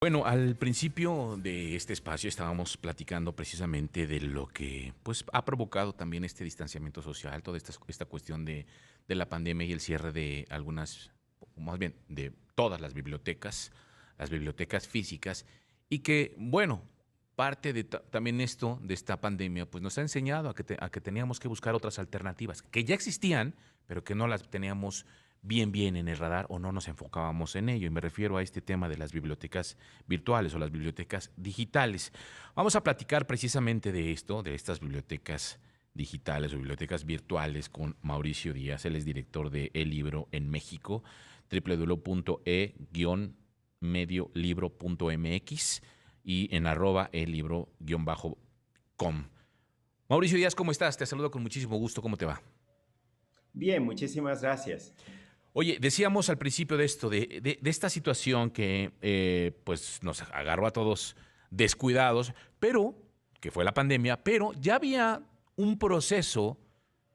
Bueno, al principio de este espacio estábamos platicando precisamente de lo que pues, ha provocado también este distanciamiento social, toda esta cuestión de la pandemia y el cierre de algunas, o más bien de todas las bibliotecas físicas, y que, bueno, parte de también esto, de esta pandemia, pues nos ha enseñado a que teníamos que buscar otras alternativas, que ya existían, pero que no las teníamos bien en el radar o no nos enfocábamos en ello. Y me refiero a este tema de las bibliotecas virtuales o las bibliotecas digitales. Vamos a platicar precisamente de esto, de estas bibliotecas digitales o bibliotecas virtuales con Mauricio Díaz. Él es director de El Libro en México, www.e-mediolibro.mx y en @elibro_com. Mauricio Díaz, ¿cómo estás? Te saludo con muchísimo gusto. ¿Cómo te va? Bien, muchísimas gracias. Oye, decíamos al principio de esto, de esta situación que pues nos agarró a todos descuidados, pero, que fue la pandemia, pero ya había un proceso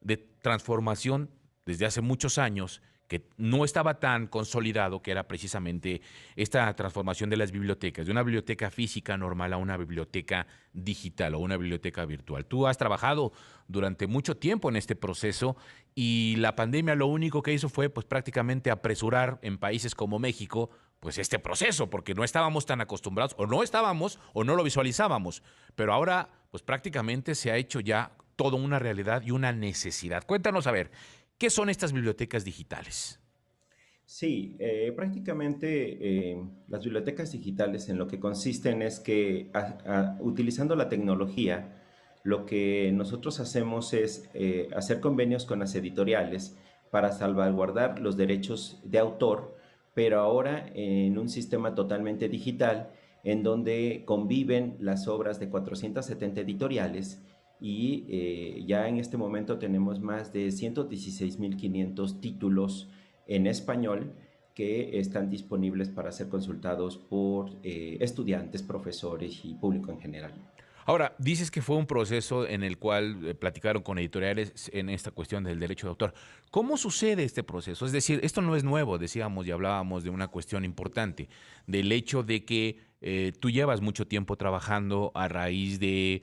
de transformación desde hace muchos años que no estaba tan consolidado, que era precisamente esta transformación de las bibliotecas, de una biblioteca física normal a una biblioteca digital o una biblioteca virtual. Tú has trabajado durante mucho tiempo en este proceso y la pandemia lo único que hizo fue pues prácticamente apresurar en países como México pues este proceso, porque no estábamos tan acostumbrados, o no estábamos, o no lo visualizábamos. Pero ahora, pues prácticamente se ha hecho ya toda una realidad y una necesidad. Cuéntanos, a ver, ¿qué son estas bibliotecas digitales? Sí, prácticamente las bibliotecas digitales en lo que consisten es que utilizando la tecnología, lo que nosotros hacemos es hacer convenios con las editoriales para salvaguardar los derechos de autor, pero ahora en un sistema totalmente digital en donde conviven las obras de 470 editoriales y ya en este momento tenemos más de 116.500 títulos en español que están disponibles para ser consultados por estudiantes, profesores y público en general. Ahora, dices que fue un proceso en el cual platicaron con editoriales en esta cuestión del derecho de autor. ¿Cómo sucede este proceso? Es decir, esto no es nuevo, decíamos y hablábamos de una cuestión importante, del hecho de que tú llevas mucho tiempo trabajando a raíz de,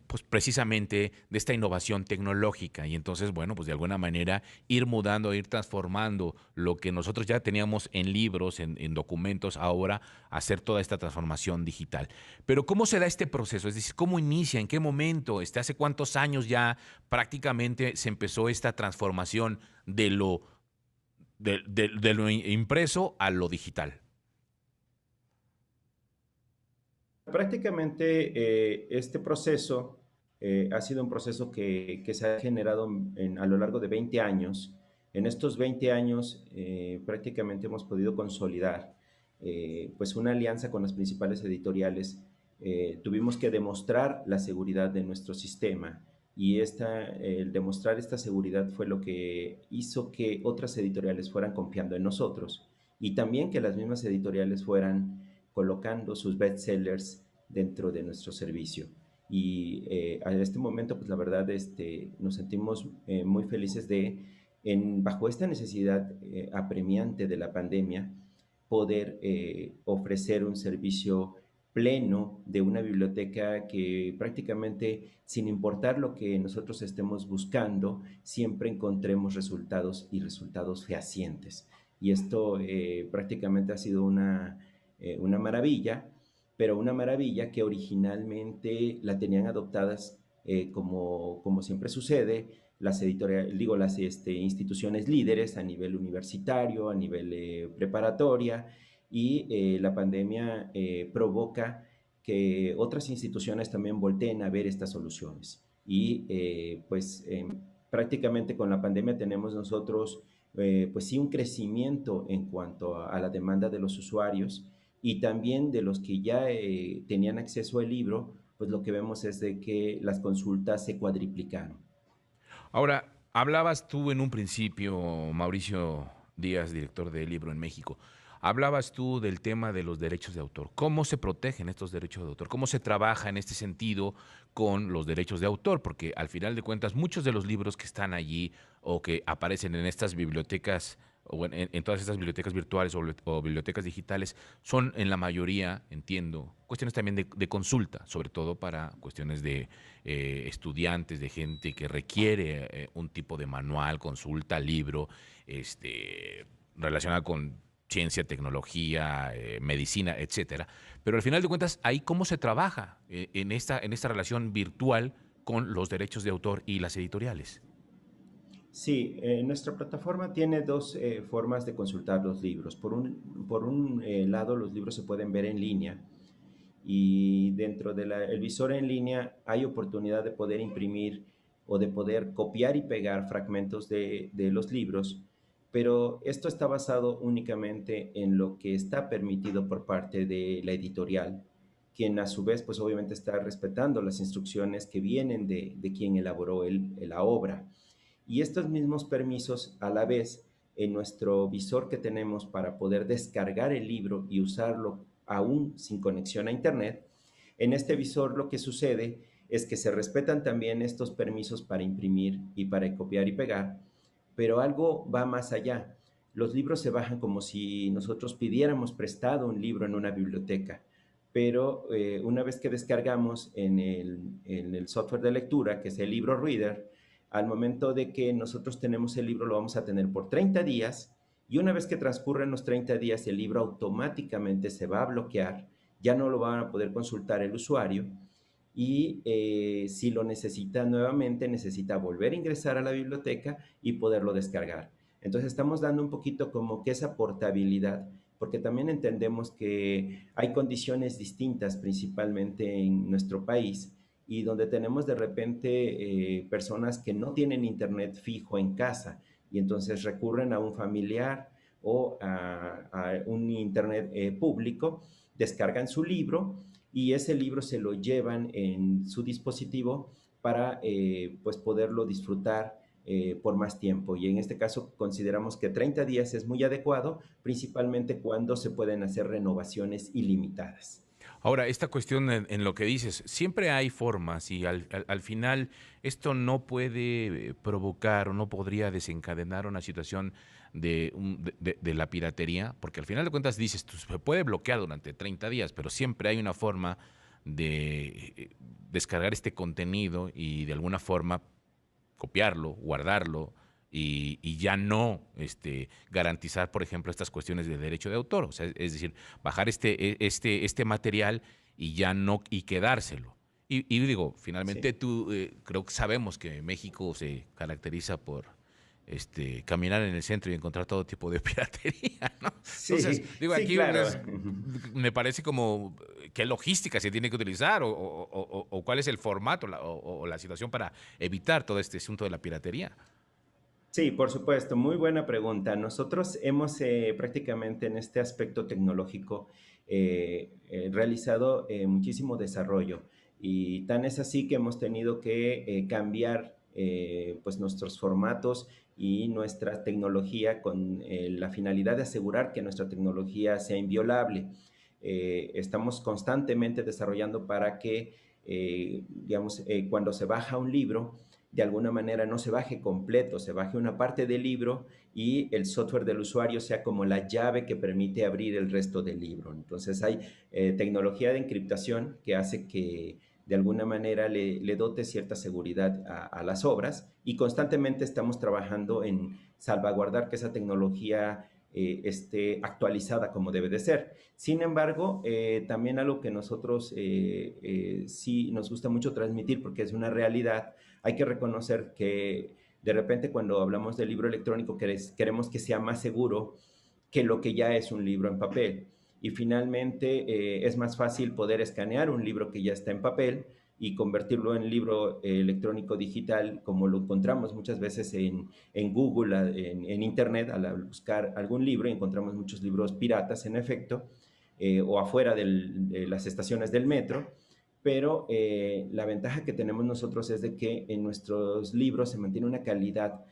pues precisamente, de esta innovación tecnológica y entonces, bueno, pues de alguna manera ir mudando, ir transformando lo que nosotros ya teníamos en libros, en documentos, ahora hacer toda esta transformación digital. Pero ¿cómo se da este proceso? Es decir, ¿cómo inicia? ¿En qué momento? ¿Hace cuántos años ya prácticamente se empezó esta transformación de lo impreso a lo digital? Prácticamente este proceso ha sido un proceso que se ha generado a lo largo de 20 años. En estos 20 años prácticamente hemos podido consolidar pues una alianza con las principales editoriales. Tuvimos que demostrar la seguridad de nuestro sistema y el demostrar esta seguridad fue lo que hizo que otras editoriales fueran confiando en nosotros y también que las mismas editoriales fueran colocando sus bestsellers dentro de nuestro servicio. Y a este momento, pues la verdad, nos sentimos muy felices bajo esta necesidad apremiante de la pandemia, poder ofrecer un servicio pleno de una biblioteca que prácticamente, sin importar lo que nosotros estemos buscando, siempre encontremos resultados y resultados fehacientes. Y esto prácticamente ha sido una maravilla, pero una maravilla que originalmente la tenían adoptadas como siempre sucede, las editoriales, digo, las instituciones líderes a nivel universitario, a nivel preparatoria, y la pandemia provoca que otras instituciones también volteen a ver estas soluciones. Y pues prácticamente con la pandemia tenemos nosotros pues sí un crecimiento en cuanto a la demanda de los usuarios y también de los que ya tenían acceso al libro, pues lo que vemos es de que las consultas se cuadriplicaron. Ahora, hablabas tú en un principio, Mauricio Díaz, director de Libro en México. Hablabas tú del tema de los derechos de autor. ¿Cómo se protegen estos derechos de autor? ¿Cómo se trabaja en este sentido con los derechos de autor? Porque al final de cuentas, muchos de los libros que están allí o que aparecen en estas bibliotecas o en todas estas bibliotecas virtuales o bibliotecas digitales son en la mayoría, entiendo, cuestiones también de consulta, sobre todo para cuestiones de estudiantes, de gente que requiere un tipo de manual, consulta, libro, relacionada con ciencia, tecnología, medicina, etcétera. Pero al final de cuentas, ahí cómo se trabaja en esta relación virtual con los derechos de autor y las editoriales. Sí, nuestra plataforma tiene dos formas de consultar los libros. Por un lado, los libros se pueden ver en línea y dentro del visor en línea hay oportunidad de poder imprimir o de poder copiar y pegar fragmentos de los libros, pero esto está basado únicamente en lo que está permitido por parte de la editorial, quien a su vez, pues obviamente está respetando las instrucciones que vienen de quien elaboró la obra. Y estos mismos permisos, a la vez, en nuestro visor que tenemos para poder descargar el libro y usarlo aún sin conexión a Internet, en este visor lo que sucede es que se respetan también estos permisos para imprimir y para copiar y pegar, pero algo va más allá. Los libros se bajan como si nosotros pidiéramos prestado un libro en una biblioteca, pero una vez que descargamos en el software de lectura, que es el libro Reader, al momento de que nosotros tenemos el libro lo vamos a tener por 30 días y una vez que transcurren los 30 días el libro automáticamente se va a bloquear, ya no lo van a poder consultar el usuario y si lo necesita nuevamente necesita volver a ingresar a la biblioteca y poderlo descargar. Entonces estamos dando un poquito como que esa portabilidad, porque también entendemos que hay condiciones distintas principalmente en nuestro país y donde tenemos de repente personas que no tienen internet fijo en casa y entonces recurren a un familiar o a un internet público, descargan su libro y ese libro se lo llevan en su dispositivo para pues poderlo disfrutar por más tiempo. Y en este caso consideramos que 30 días es muy adecuado, principalmente cuando se pueden hacer renovaciones ilimitadas. Ahora, esta cuestión en lo que dices, siempre hay formas y al final esto no puede provocar o no podría desencadenar una situación de la piratería, porque al final de cuentas dices, se puede bloquear durante 30 días, pero siempre hay una forma de descargar este contenido y de alguna forma copiarlo, guardarlo y ya no garantizar, por ejemplo, estas cuestiones de derecho de autor. O sea, es decir, bajar este material y ya no, y quedárselo. Y digo, finalmente Sí, tú, creo que sabemos que México se caracteriza por caminar en el centro y encontrar todo tipo de piratería, ¿no? Entonces, sí, digo, sí, aquí claro. me parece como qué logística se tiene que utilizar o cuál es el formato o la situación para evitar todo este asunto de la piratería. Sí, por supuesto, muy buena pregunta. Nosotros hemos prácticamente en este aspecto tecnológico realizado muchísimo desarrollo y tan es así que hemos tenido que cambiar pues nuestros formatos y nuestra tecnología con la finalidad de asegurar que nuestra tecnología sea inviolable. Estamos constantemente desarrollando para que, digamos, cuando se baja un libro, de alguna manera no se baje completo, se baje una parte del libro y el software del usuario sea como la llave que permite abrir el resto del libro. Entonces hay tecnología de encriptación que hace que de alguna manera le dote cierta seguridad a las obras y constantemente estamos trabajando en salvaguardar que esa tecnología esté actualizada como debe de ser. Sin embargo, también algo que nosotros sí nos gusta mucho transmitir porque es una realidad, hay que reconocer que de repente cuando hablamos del libro electrónico queremos que sea más seguro que lo que ya es un libro en papel. Y finalmente es más fácil poder escanear un libro que ya está en papel y convertirlo en libro electrónico digital, como lo encontramos muchas veces en Google, en Internet, al buscar algún libro, encontramos muchos libros piratas, en efecto, o afuera de las estaciones del metro, pero la ventaja que tenemos nosotros es de que en nuestros libros se mantiene una calidad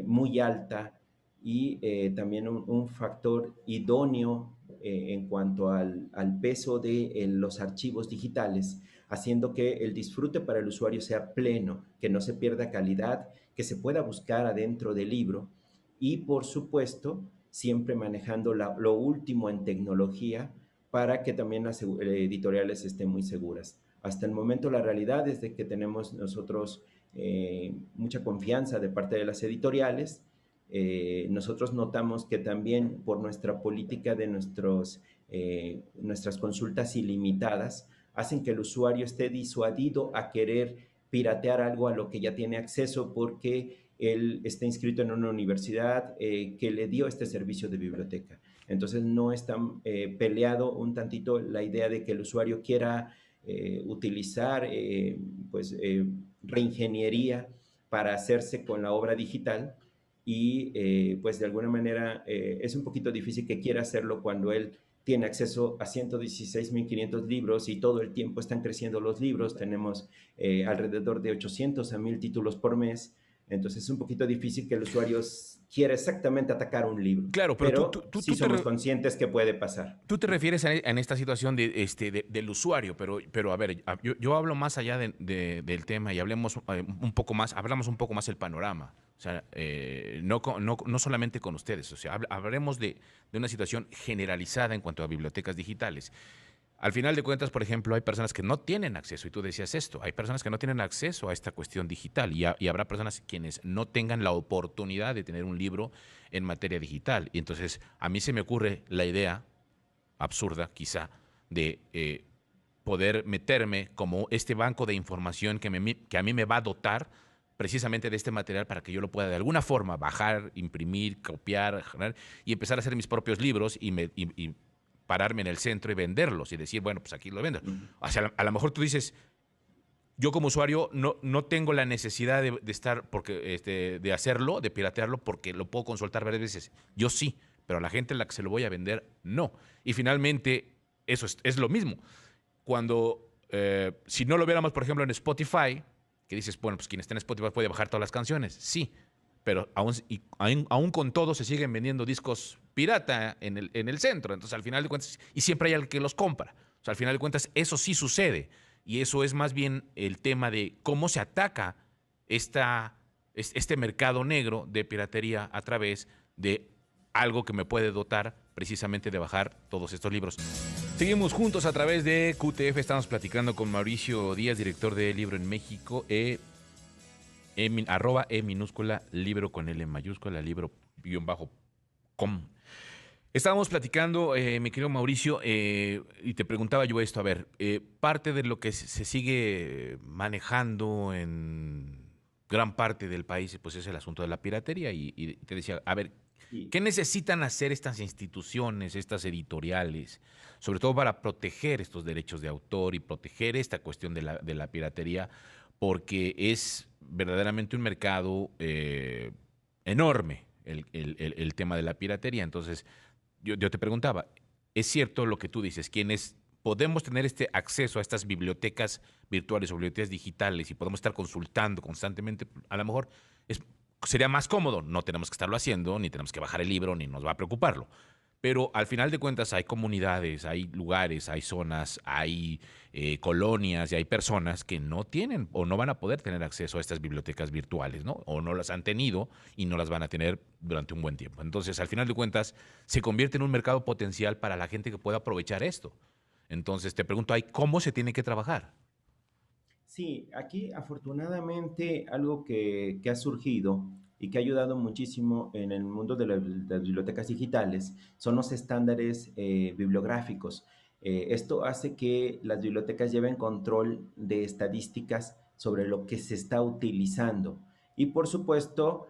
muy alta y también un factor idóneo en cuanto al peso de los archivos digitales, haciendo que el disfrute para el usuario sea pleno, que no se pierda calidad, que se pueda buscar adentro del libro y, por supuesto, siempre manejando lo último en tecnología para que también las editoriales estén muy seguras. Hasta el momento la realidad es de que tenemos nosotros mucha confianza de parte de las editoriales. Nosotros notamos que también por nuestra política de nuestras consultas ilimitadas hacen que el usuario esté disuadido a querer piratear algo a lo que ya tiene acceso porque él está inscrito en una universidad que le dio este servicio de biblioteca. Entonces no está peleado un tantito la idea de que el usuario quiera utilizar pues reingeniería para hacerse con la obra digital y pues de alguna manera es un poquito difícil que quiera hacerlo cuando él tiene acceso a 116.500 libros y todo el tiempo están creciendo los libros, tenemos alrededor de 800 a 1000 títulos por mes, entonces es un poquito difícil que el usuario quiera exactamente atacar un libro, Claro, pero pero sí somos conscientes que puede pasar. tú te refieres en esta situación del usuario, pero a ver, yo hablo más allá del tema y hablamos un poco más el panorama. O sea, no solamente con ustedes, o sea, hablaremos de una situación generalizada en cuanto a bibliotecas digitales. Al final de cuentas, por ejemplo, hay personas que no tienen acceso, y tú decías esto, hay personas que no tienen acceso a esta cuestión digital y habrá personas quienes no tengan la oportunidad de tener un libro en materia digital. Y entonces a mí se me ocurre la idea, absurda quizá, de poder meterme como este banco de información que a mí me va a dotar precisamente de este material para que yo lo pueda de alguna forma bajar, imprimir, copiar, generar, y empezar a hacer mis propios libros y pararme en el centro y venderlos y decir, bueno, pues aquí lo vendo. O sea, a lo mejor tú dices, yo como usuario no tengo la necesidad de estar, de hacerlo, de piratearlo, porque lo puedo consultar varias veces. Yo sí, pero a la gente a la que se lo voy a vender, no. Y finalmente, eso es lo mismo. Cuando, si no lo viéramos, por ejemplo, en Spotify, que dices, bueno, pues quien está en Spotify puede bajar todas las canciones. Sí, pero aún con todo se siguen vendiendo discos pirata en el centro. Entonces, al final de cuentas, y siempre hay alguien que los compra. O sea, al final de cuentas, eso sí sucede. Y eso es más bien el tema de cómo se ataca este mercado negro de piratería a través de algo que me puede dotar precisamente de bajar todos estos libros. Seguimos juntos a través de QTF, estamos platicando con Mauricio Díaz, director de Libro en México, arroba minúscula, libro con L mayúscula, libro-com. Estábamos platicando, mi querido Mauricio, y te preguntaba yo esto, a ver, parte de lo que se sigue manejando en gran parte del país, pues es el asunto de la piratería, y te decía, a ver, ¿qué necesitan hacer estas instituciones, estas editoriales, sobre todo para proteger estos derechos de autor y proteger esta cuestión de la piratería? Porque es verdaderamente un mercado enorme el tema de la piratería. Entonces, yo te preguntaba, ¿es cierto lo que tú dices? Quienes podemos tener este acceso a estas bibliotecas virtuales o bibliotecas digitales y podemos estar consultando constantemente, a lo mejor sería más cómodo. No tenemos que estarlo haciendo, ni tenemos que bajar el libro, ni nos va a preocuparlo. Pero al final de cuentas hay comunidades, hay lugares, hay zonas, hay colonias y hay personas que no tienen o no van a poder tener acceso a estas bibliotecas virtuales, ¿no? O no las han tenido y no las van a tener durante un buen tiempo. Entonces, al final de cuentas, se convierte en un mercado potencial para la gente que pueda aprovechar esto. Entonces, te pregunto, ¿cómo se tiene que trabajar? Sí, aquí afortunadamente algo que ha surgido y que ha ayudado muchísimo en el mundo de las bibliotecas digitales son los estándares bibliográficos. Esto hace que las bibliotecas lleven control de estadísticas sobre lo que se está utilizando. Y por supuesto,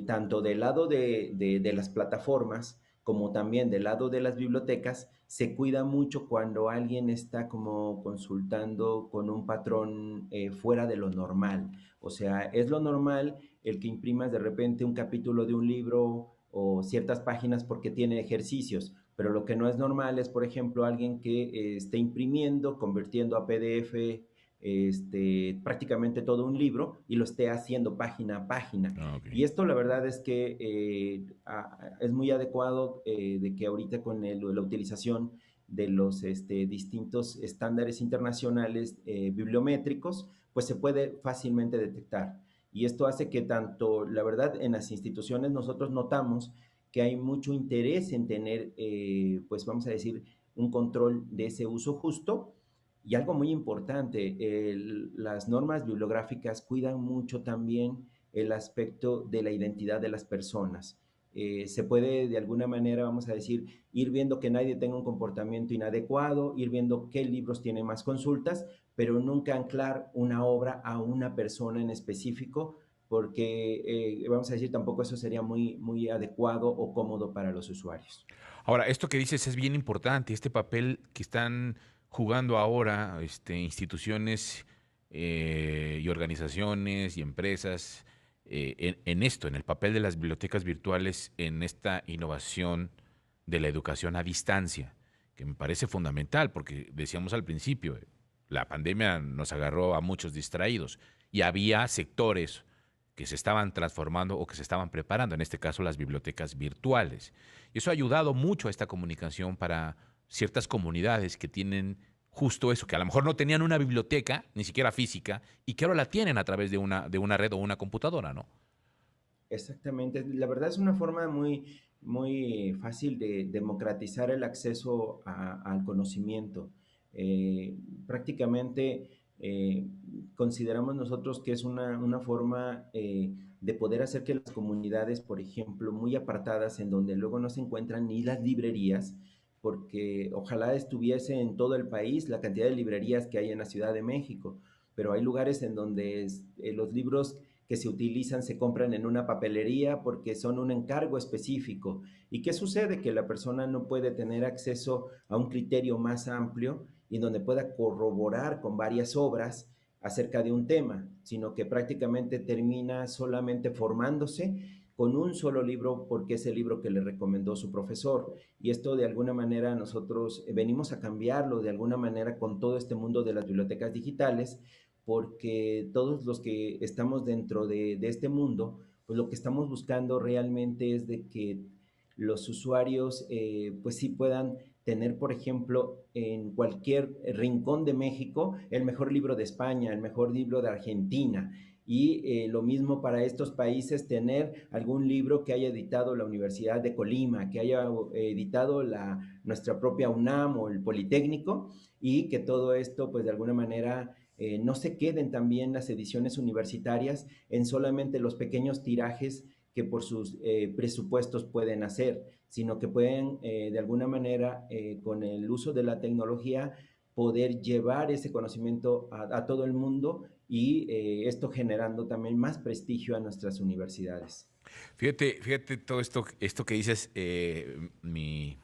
tanto del lado de las plataformas como también del lado de las bibliotecas, se cuida mucho cuando alguien está como consultando con un patrón fuera de lo normal. O sea, es lo normal el que imprimas de repente un capítulo de un libro o ciertas páginas porque tiene ejercicios, pero lo que no es normal es, por ejemplo, alguien que esté imprimiendo, convirtiendo a PDF prácticamente todo un libro y lo esté haciendo página a página. Ah, ok. Y esto la verdad es que es muy adecuado de que ahorita con la utilización de los distintos estándares internacionales bibliométricos, pues se puede fácilmente detectar. Y esto hace que tanto, la verdad, en las instituciones nosotros notamos que hay mucho interés en tener, pues vamos a decir, un control de ese uso justo. Y algo muy importante, las normas bibliográficas cuidan mucho también el aspecto de la identidad de las personas. Se puede de alguna manera, vamos a decir, ir viendo que nadie tenga un comportamiento inadecuado, ir viendo qué libros tienen más consultas, pero nunca anclar una obra a una persona en específico, porque vamos a decir, tampoco eso sería muy adecuado o cómodo para los usuarios. Ahora, esto que dices es bien importante, este papel que están jugando ahora instituciones y organizaciones y empresas en esto, en el papel de las bibliotecas virtuales, en esta innovación de la educación a distancia, que me parece fundamental, porque decíamos al principio, la pandemia nos agarró a muchos distraídos y había sectores que se estaban transformando o que se estaban preparando, en este caso las bibliotecas virtuales. Y eso ha ayudado mucho a esta comunicación para ciertas comunidades que tienen justo eso, que a lo mejor no tenían una biblioteca, ni siquiera física, y que ahora la tienen a través de una red o una computadora, ¿no? Exactamente. La verdad es una forma muy fácil de democratizar el acceso al conocimiento. Eh, Prácticamente consideramos nosotros que es una forma de poder hacer que las comunidades, por ejemplo, muy apartadas, en donde luego no se encuentran ni las librerías, porque ojalá estuviese en todo el país la cantidad de librerías que hay en la Ciudad de México, pero hay lugares en donde los libros que se utilizan se compran en una papelería porque son un encargo específico. ¿Y qué sucede? Que la persona no puede tener acceso a un criterio más amplio y donde pueda corroborar con varias obras acerca de un tema, sino que prácticamente termina solamente formándose con un solo libro porque es el libro que le recomendó su profesor. Y esto de alguna manera nosotros venimos a cambiarlo de alguna manera con todo este mundo de las bibliotecas digitales, porque todos los que estamos dentro de este mundo, pues lo que estamos buscando realmente es de que los usuarios pues sí puedan tener, por ejemplo, en cualquier rincón de México, el mejor libro de España, el mejor libro de Argentina. Y lo mismo para estos países, tener algún libro que haya editado la Universidad de Colima, que haya editado nuestra propia UNAM o el Politécnico, y que todo esto, pues de alguna manera, no se queden también las ediciones universitarias en solamente los pequeños tirajes que por sus presupuestos pueden hacer, sino que pueden de alguna manera con el uso de la tecnología poder llevar ese conocimiento a todo el mundo y esto generando también más prestigio a nuestras universidades. Fíjate todo esto que dices, mi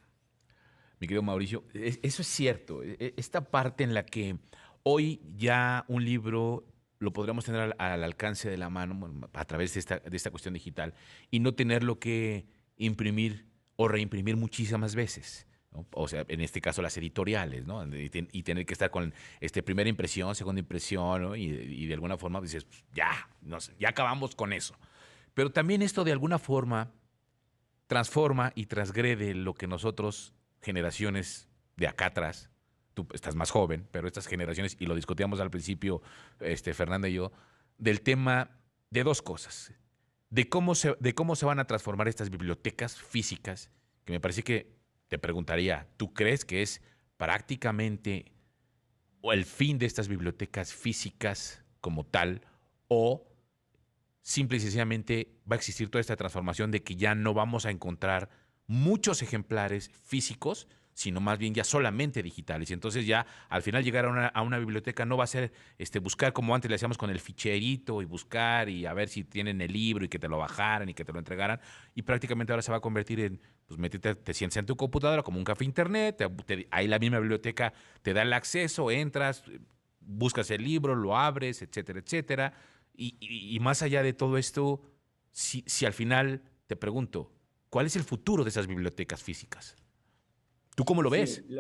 querido Mauricio, eso es cierto. Esta parte en la que hoy ya un libro lo podríamos tener al alcance de la mano, bueno, a través de esta cuestión digital y no tenerlo que imprimir o reimprimir muchísimas veces, ¿no? O sea, en este caso las editoriales, ¿no? Y tener que estar con primera impresión, segunda impresión, ¿no? Y de alguna forma dices, pues, ya, ya acabamos con eso. Pero también esto de alguna forma transforma y transgrede lo que nosotros, generaciones de acá atrás, tú estás más joven, pero estas generaciones, y lo discutíamos al principio, Fernanda y yo, del tema de dos cosas, de cómo se van a transformar estas bibliotecas físicas, que me parece que te preguntaría, ¿tú crees que es prácticamente o el fin de estas bibliotecas físicas como tal, o simple y sencillamente va a existir toda esta transformación de que ya no vamos a encontrar muchos ejemplares físicos, sino más bien ya solamente digitales? Y entonces ya al final llegar a una biblioteca no va a ser buscar como antes le hacíamos con el ficherito y buscar y a ver si tienen el libro y que te lo bajaran y que te lo entregaran. Y prácticamente ahora se va a convertir en, pues métete, te sientes en tu computadora como un café internet, ahí la misma biblioteca te da el acceso, entras, buscas el libro, lo abres, etcétera, etcétera. Y más allá de todo esto, si al final te pregunto, ¿cuál es el futuro de esas bibliotecas físicas? ¿Tú cómo lo ves? Sí,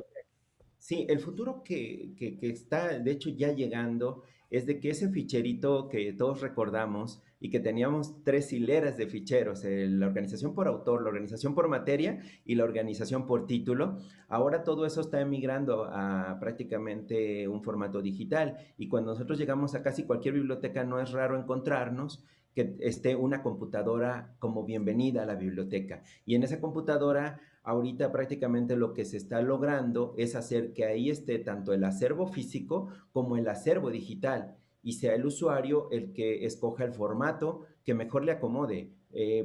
Sí, el futuro que está, de hecho, ya llegando es de que ese ficherito que todos recordamos y que teníamos tres hileras de ficheros, la organización por autor, la organización por materia y la organización por título, ahora todo eso está emigrando a prácticamente un formato digital. Y cuando nosotros llegamos a casi cualquier biblioteca, no es raro encontrarnos que esté una computadora como bienvenida a la biblioteca. Y en esa computadora ahorita prácticamente lo que se está logrando es hacer que ahí esté tanto el acervo físico como el acervo digital y sea el usuario el que escoja el formato que mejor le acomode.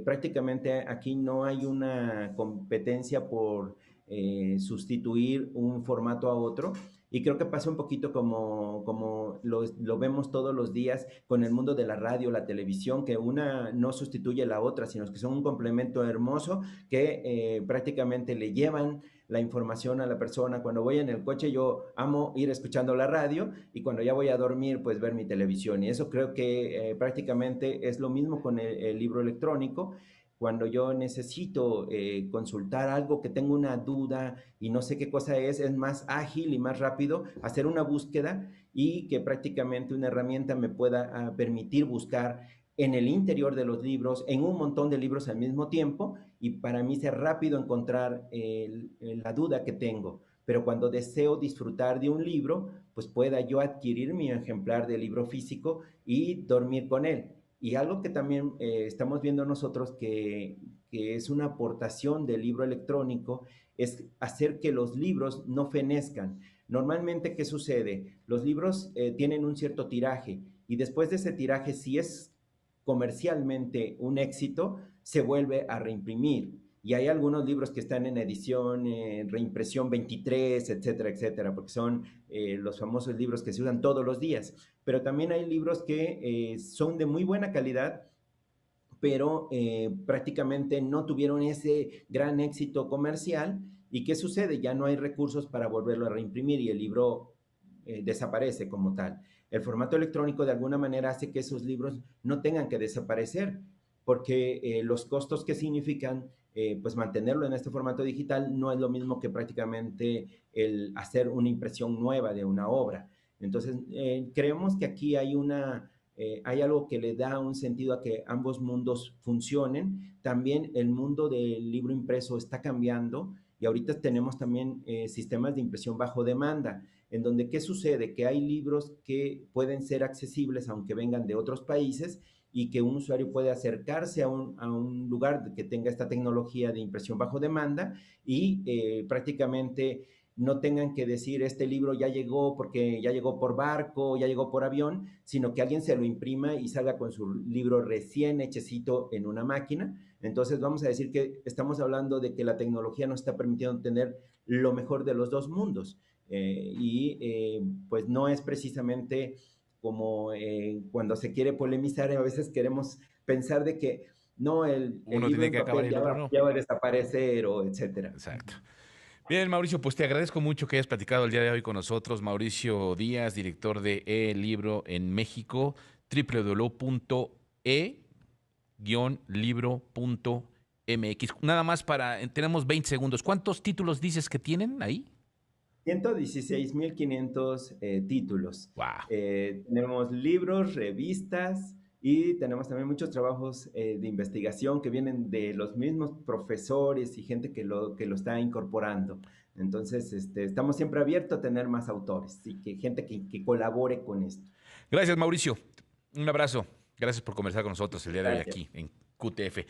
Prácticamente aquí no hay una competencia por sustituir un formato a otro, y creo que pasa un poquito como lo vemos todos los días con el mundo de la radio, la televisión, que una no sustituye a la otra, sino que son un complemento hermoso que prácticamente le llevan la información a la persona. Cuando voy en el coche yo amo ir escuchando la radio, y cuando ya voy a dormir pues ver mi televisión, y eso creo que prácticamente es lo mismo con el libro electrónico. Cuando yo necesito consultar algo, que tengo una duda y no sé qué cosa es más ágil y más rápido hacer una búsqueda, y que prácticamente una herramienta me pueda permitir buscar en el interior de los libros, en un montón de libros al mismo tiempo, y para mí sea rápido encontrar la duda que tengo. Pero cuando deseo disfrutar de un libro, pues pueda yo adquirir mi ejemplar de libro físico y dormir con él. Y algo que también estamos viendo nosotros que es una aportación del libro electrónico, es hacer que los libros no fenezcan. Normalmente, ¿qué sucede? Los libros tienen un cierto tiraje, y después de ese tiraje, si es comercialmente un éxito, se vuelve a reimprimir. Y hay algunos libros que están en edición, reimpresión 23, etcétera, etcétera, porque son los famosos libros que se usan todos los días. Pero también hay libros que son de muy buena calidad, pero prácticamente no tuvieron ese gran éxito comercial. ¿Y qué sucede? Ya no hay recursos para volverlo a reimprimir y el libro desaparece como tal. El formato electrónico de alguna manera hace que esos libros no tengan que desaparecer, porque los costos que significan pues mantenerlo en este formato digital no es lo mismo que prácticamente el hacer una impresión nueva de una obra. Entonces, creemos que aquí hay algo que le da un sentido a que ambos mundos funcionen. También el mundo del libro impreso está cambiando, y ahorita tenemos también sistemas de impresión bajo demanda, en donde ¿qué sucede? Que hay libros que pueden ser accesibles aunque vengan de otros países, y que un usuario puede acercarse a un lugar que tenga esta tecnología de impresión bajo demanda, y prácticamente no tengan que decir este libro ya llegó porque ya llegó por barco, ya llegó por avión, sino que alguien se lo imprima y salga con su libro recién hechecito en una máquina. Entonces vamos a decir que estamos hablando de que la tecnología nos está permitiendo tener lo mejor de los dos mundos. Pues no es precisamente como cuando se quiere polemizar, a veces queremos pensar de que no, el Uno libro tiene en que acabar papel y el otro no. ya va a desaparecer, o etcétera. Exacto. Bien, Mauricio, pues te agradezco mucho que hayas platicado el día de hoy con nosotros. Mauricio Díaz, director de E-Libro en México, www.e-libro.mx. Nada más tenemos 20 segundos. ¿Cuántos títulos dices que tienen ahí? 116.500 títulos. Wow. Tenemos libros, revistas, y tenemos también muchos trabajos de investigación que vienen de los mismos profesores y gente que lo está incorporando. Entonces, estamos siempre abiertos a tener más autores y que gente que colabore con esto. Gracias, Mauricio. Un abrazo. Gracias por conversar con nosotros el día de hoy Gracias. aquí en QTF.